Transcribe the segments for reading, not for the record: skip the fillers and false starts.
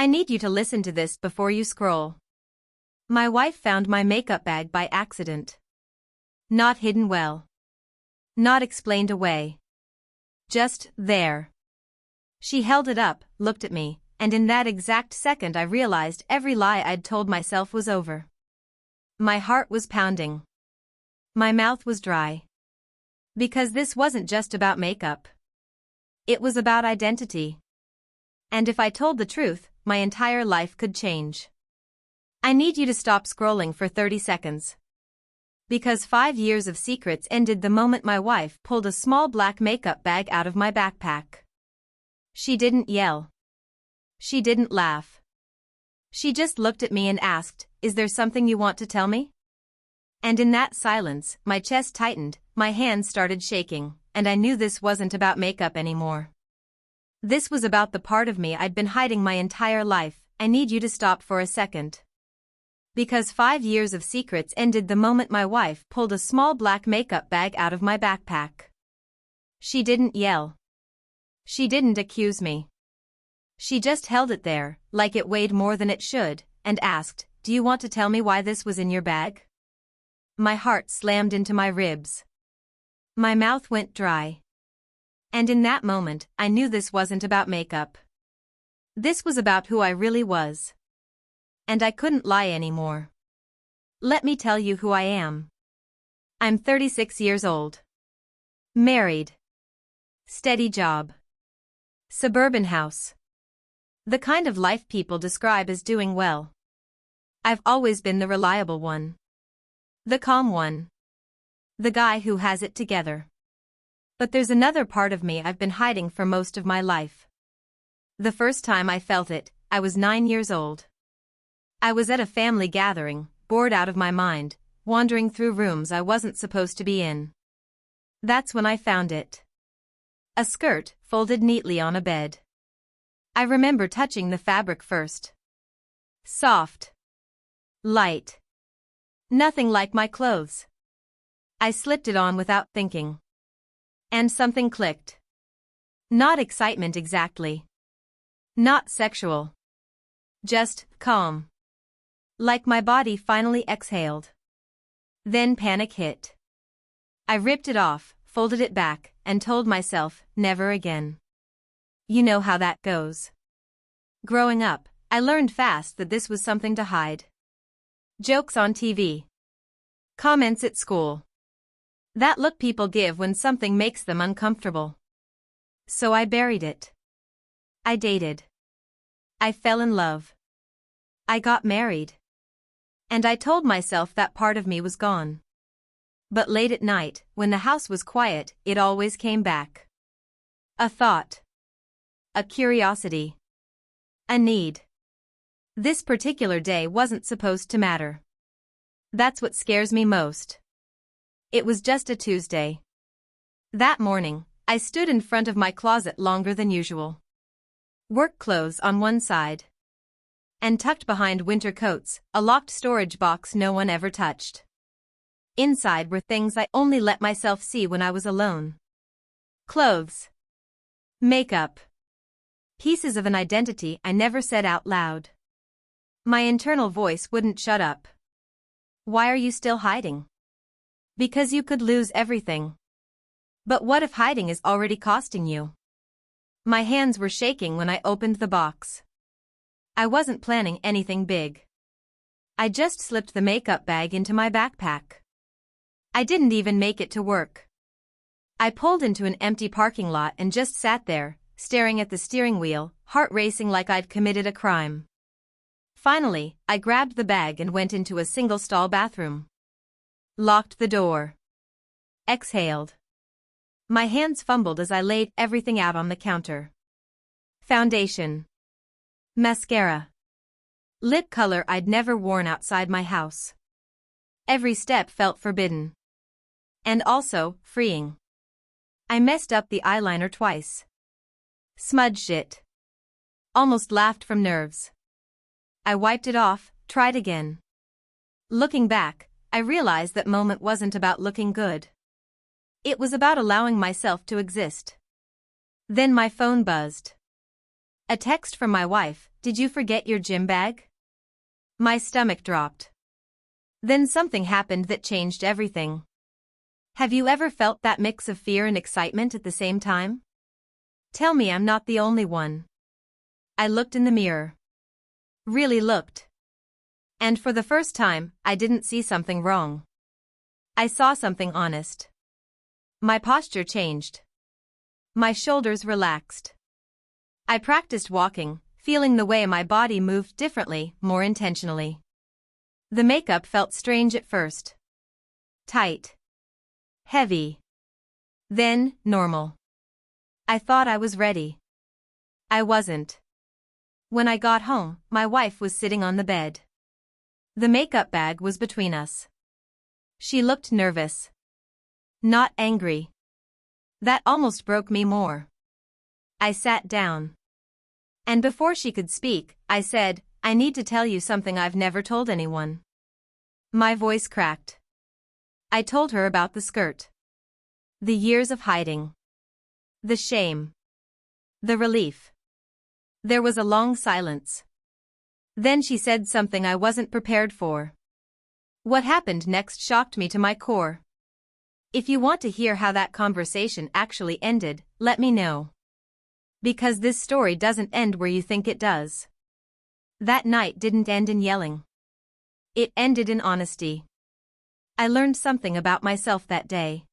I need you to listen to this before you scroll. My wife found my makeup bag by accident. Not hidden well. Not explained away. Just there. She held it up, looked at me, and in that exact second I realized every lie I'd told myself was over. My heart was pounding. My mouth was dry. Because this wasn't just about makeup. It was about identity. And if I told the truth, my entire life could change. I need you to stop scrolling for 30 seconds. Because 5 years of secrets ended the moment my wife pulled a small black makeup bag out of my backpack. She didn't yell. She didn't laugh. She just looked at me and asked, "Is there something you want to tell me?" And in that silence, my chest tightened, my hands started shaking, and I knew this wasn't about makeup anymore. This was about the part of me I'd been hiding my entire life. I need you to stop for a second. Because 5 years of secrets ended the moment my wife pulled a small black makeup bag out of my backpack. She didn't yell. She didn't accuse me. She just held it there, like it weighed more than it should, and asked, "Do you want to tell me why this was in your bag?" My heart slammed into my ribs. My mouth went dry. And in that moment, I knew this wasn't about makeup. This was about who I really was. And I couldn't lie anymore. Let me tell you who I am. I'm 36 years old. Married. Steady job. Suburban house. The kind of life people describe as doing well. I've always been the reliable one. The calm one. The guy who has it together. But there's another part of me I've been hiding for most of my life. The first time I felt it, I was 9 years old. I was at a family gathering, bored out of my mind, wandering through rooms I wasn't supposed to be in. That's when I found it. A skirt, folded neatly on a bed. I remember touching the fabric first. Soft. Light. Nothing like my clothes. I slipped it on without thinking. And something clicked. Not excitement exactly. Not sexual. Just calm. Like my body finally exhaled. Then panic hit. I ripped it off, folded it back, and told myself, never again. You know how that goes. Growing up, I learned fast that this was something to hide. Jokes on TV. Comments at school. That look people give when something makes them uncomfortable. So I buried it. I dated. I fell in love. I got married. And I told myself that part of me was gone. But late at night, when the house was quiet, it always came back. A thought. A curiosity. A need. This particular day wasn't supposed to matter. That's what scares me most. It was just a Tuesday. That morning, I stood in front of my closet longer than usual. Work clothes on one side. And tucked behind winter coats, a locked storage box no one ever touched. Inside were things I only let myself see when I was alone. Clothes. Makeup. Pieces of an identity I never said out loud. My internal voice wouldn't shut up. Why are you still hiding? Because you could lose everything. But what if hiding is already costing you? My hands were shaking when I opened the box. I wasn't planning anything big. I just slipped the makeup bag into my backpack. I didn't even make it to work. I pulled into an empty parking lot and just sat there, staring at the steering wheel, heart racing like I'd committed a crime. Finally, I grabbed the bag and went into a single-stall bathroom. Locked the door. Exhaled. My hands fumbled as I laid everything out on the counter. Foundation. Mascara. Lip color I'd never worn outside my house. Every step felt forbidden. And also, freeing. I messed up the eyeliner twice. Smudged it. Almost laughed from nerves. I wiped it off, tried again. Looking back, I realized that moment wasn't about looking good. It was about allowing myself to exist. Then my phone buzzed. A text from my wife, "Did you forget your gym bag?" My stomach dropped. Then something happened that changed everything. Have you ever felt that mix of fear and excitement at the same time? Tell me I'm not the only one. I looked in the mirror. Really looked. And for the first time, I didn't see something wrong. I saw something honest. My posture changed. My shoulders relaxed. I practiced walking, feeling the way my body moved differently, more intentionally. The makeup felt strange at first. Tight. Heavy. Then, normal. I thought I was ready. I wasn't. When I got home, my wife was sitting on the bed. The makeup bag was between us. She looked nervous. Not angry. That almost broke me more. I sat down. And before she could speak, I said, "I need to tell you something I've never told anyone." My voice cracked. I told her about the skirt. The years of hiding. The shame. The relief. There was a long silence. Then she said something I wasn't prepared for. What happened next shocked me to my core. If you want to hear how that conversation actually ended, let me know. Because this story doesn't end where you think it does. That night didn't end in yelling. It ended in honesty. I learned something about myself that day.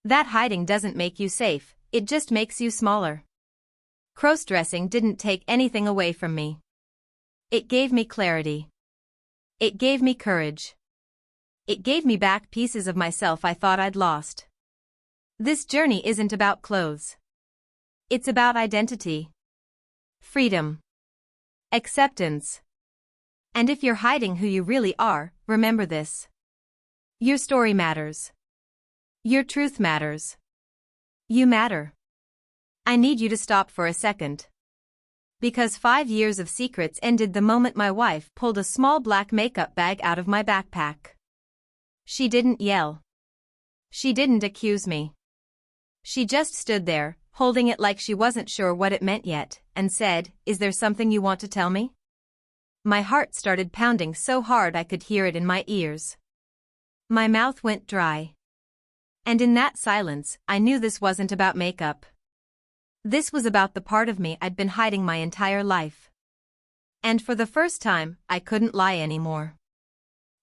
That hiding doesn't make you safe, it just makes you smaller. Crossdressing didn't take anything away from me. It gave me clarity. It gave me courage. It gave me back pieces of myself I thought I'd lost. This journey isn't about clothes. It's about identity. Freedom. Acceptance. And if you're hiding who you really are, remember this. Your story matters. Your truth matters. You matter. I need you to stop for a second. Because 5 years of secrets ended the moment my wife pulled a small black makeup bag out of my backpack. She didn't yell. She didn't accuse me. She just stood there, holding it like she wasn't sure what it meant yet, and said, "Is there something you want to tell me?" My heart started pounding so hard I could hear it in my ears. My mouth went dry. And in that silence, I knew this wasn't about makeup. This was about the part of me I'd been hiding my entire life. And for the first time, I couldn't lie anymore.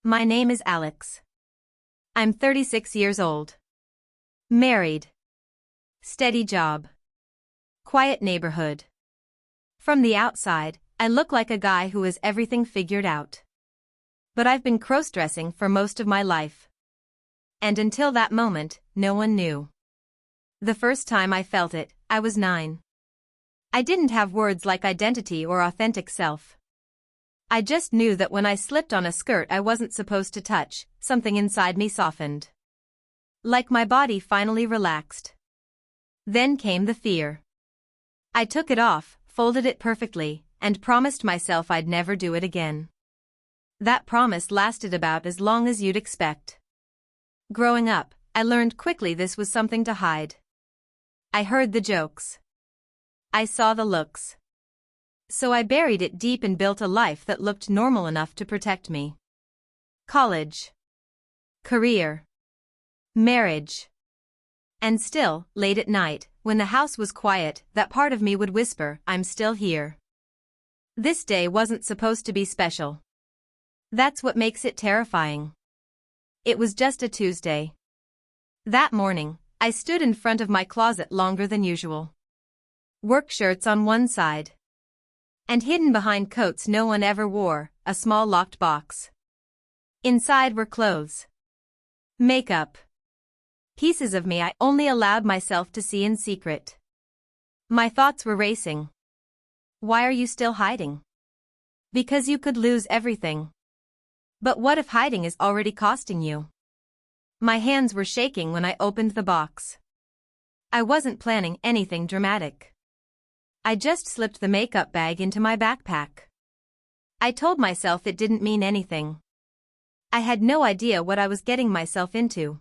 My name is Alex. I'm 36 years old. Married. Steady job. Quiet neighborhood. From the outside, I look like a guy who has everything figured out. But I've been crossdressing for most of my life. And until that moment, no one knew. The first time I felt it, I was 9. I didn't have words like identity or authentic self. I just knew that when I slipped on a skirt I wasn't supposed to touch, something inside me softened. Like my body finally relaxed. Then came the fear. I took it off, folded it perfectly, and promised myself I'd never do it again. That promise lasted about as long as you'd expect. Growing up, I learned quickly this was something to hide. I heard the jokes. I saw the looks. So I buried it deep and built a life that looked normal enough to protect me. College. Career. Marriage. And still, late at night, when the house was quiet, that part of me would whisper, "I'm still here." This day wasn't supposed to be special. That's what makes it terrifying. It was just a Tuesday. That morning, I stood in front of my closet longer than usual. Work shirts on one side. And hidden behind coats no one ever wore, a small locked box. Inside were clothes. Makeup. Pieces of me I only allowed myself to see in secret. My thoughts were racing. Why are you still hiding? Because you could lose everything. But what if hiding is already costing you? My hands were shaking when I opened the box. I wasn't planning anything dramatic. I just slipped the makeup bag into my backpack. I told myself it didn't mean anything. I had no idea what I was getting myself into.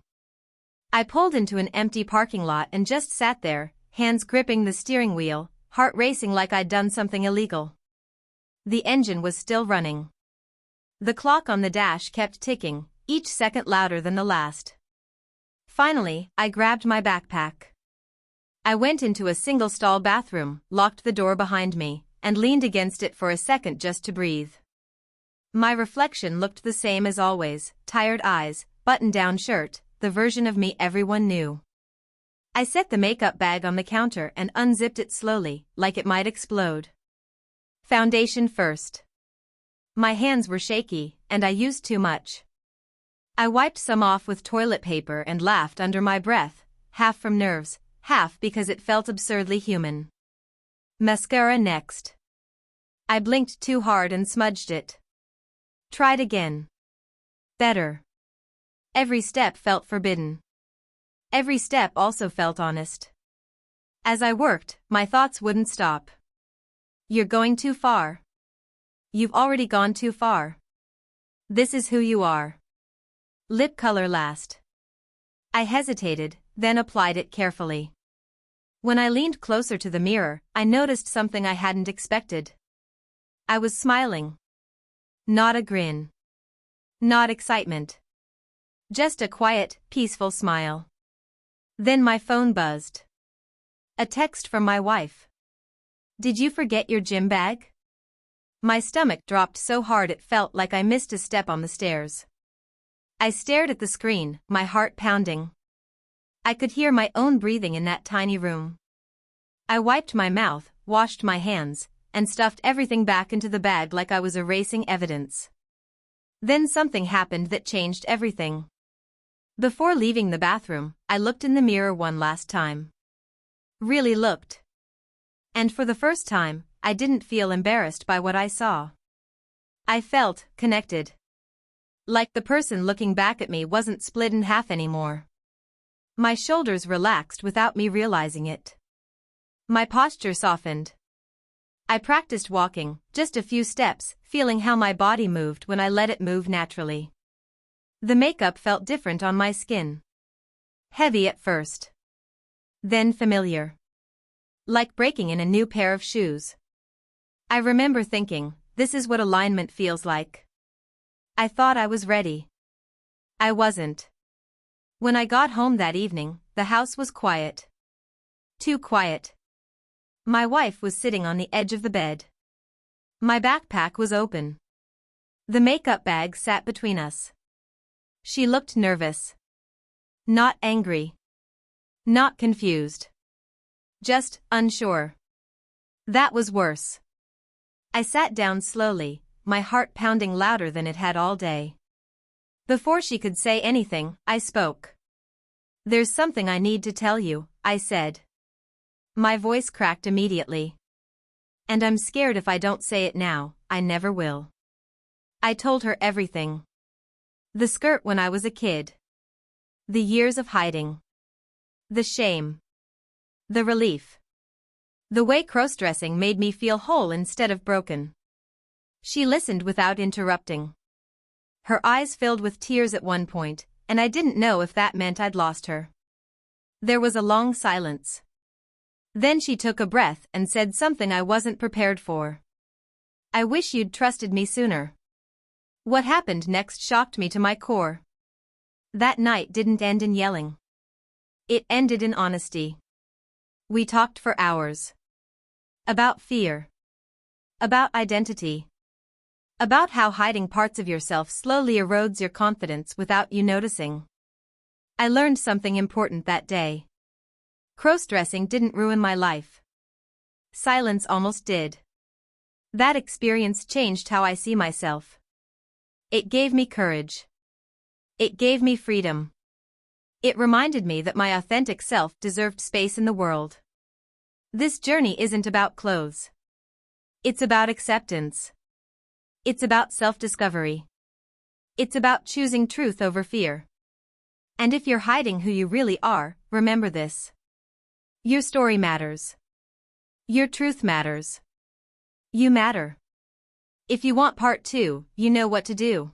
I pulled into an empty parking lot and just sat there, hands gripping the steering wheel, heart racing like I'd done something illegal. The engine was still running. The clock on the dash kept ticking, each second louder than the last. Finally, I grabbed my backpack. I went into a single-stall bathroom, locked the door behind me, and leaned against it for a second just to breathe. My reflection looked the same as always, tired eyes, button-down shirt, the version of me everyone knew. I set the makeup bag on the counter and unzipped it slowly, like it might explode. Foundation first. My hands were shaky, and I used too much. I wiped some off with toilet paper and laughed under my breath, half from nerves, half because it felt absurdly human. Mascara next. I blinked too hard and smudged it. Tried again. Better. Every step felt forbidden. Every step also felt honest. As I worked, my thoughts wouldn't stop. You're going too far. You've already gone too far. This is who you are. Lip color last. I hesitated, then applied it carefully. When I leaned closer to the mirror, I noticed something I hadn't expected. I was smiling. Not a grin. Not excitement. Just a quiet, peaceful smile. Then my phone buzzed. A text from my wife. Did you forget your gym bag? My stomach dropped so hard it felt like I missed a step on the stairs. I stared at the screen, my heart pounding. I could hear my own breathing in that tiny room. I wiped my mouth, washed my hands, and stuffed everything back into the bag like I was erasing evidence. Then something happened that changed everything. Before leaving the bathroom, I looked in the mirror one last time. Really looked. And for the first time, I didn't feel embarrassed by what I saw. I felt connected. Like the person looking back at me wasn't split in half anymore. My shoulders relaxed without me realizing it. My posture softened. I practiced walking, just a few steps, feeling how my body moved when I let it move naturally. The makeup felt different on my skin. Heavy at first. Then familiar. Like breaking in a new pair of shoes. I remember thinking, this is what alignment feels like. I thought I was ready. I wasn't. When I got home that evening, the house was quiet. Too quiet. My wife was sitting on the edge of the bed. My backpack was open. The makeup bag sat between us. She looked nervous. Not angry. Not confused. Just unsure. That was worse. I sat down slowly, my heart pounding louder than it had all day. Before she could say anything, I spoke. There's something I need to tell you, I said. My voice cracked immediately. And I'm scared if I don't say it now, I never will. I told her everything. The skirt when I was a kid. The years of hiding. The shame. The relief. The way crossdressing made me feel whole instead of broken. She listened without interrupting. Her eyes filled with tears at one point, and I didn't know if that meant I'd lost her. There was a long silence. Then she took a breath and said something I wasn't prepared for. I wish you'd trusted me sooner. What happened next shocked me to my core. That night didn't end in yelling. It ended in honesty. We talked for hours. About fear. About identity. About how hiding parts of yourself slowly erodes your confidence without you noticing. I learned something important that day. Crossdressing didn't ruin my life. Silence almost did. That experience changed how I see myself. It gave me courage. It gave me freedom. It reminded me that my authentic self deserved space in the world. This journey isn't about clothes. It's about acceptance. It's about self-discovery. It's about choosing truth over fear. And if you're hiding who you really are, remember this. Your story matters. Your truth matters. You matter. If you want part 2, you know what to do.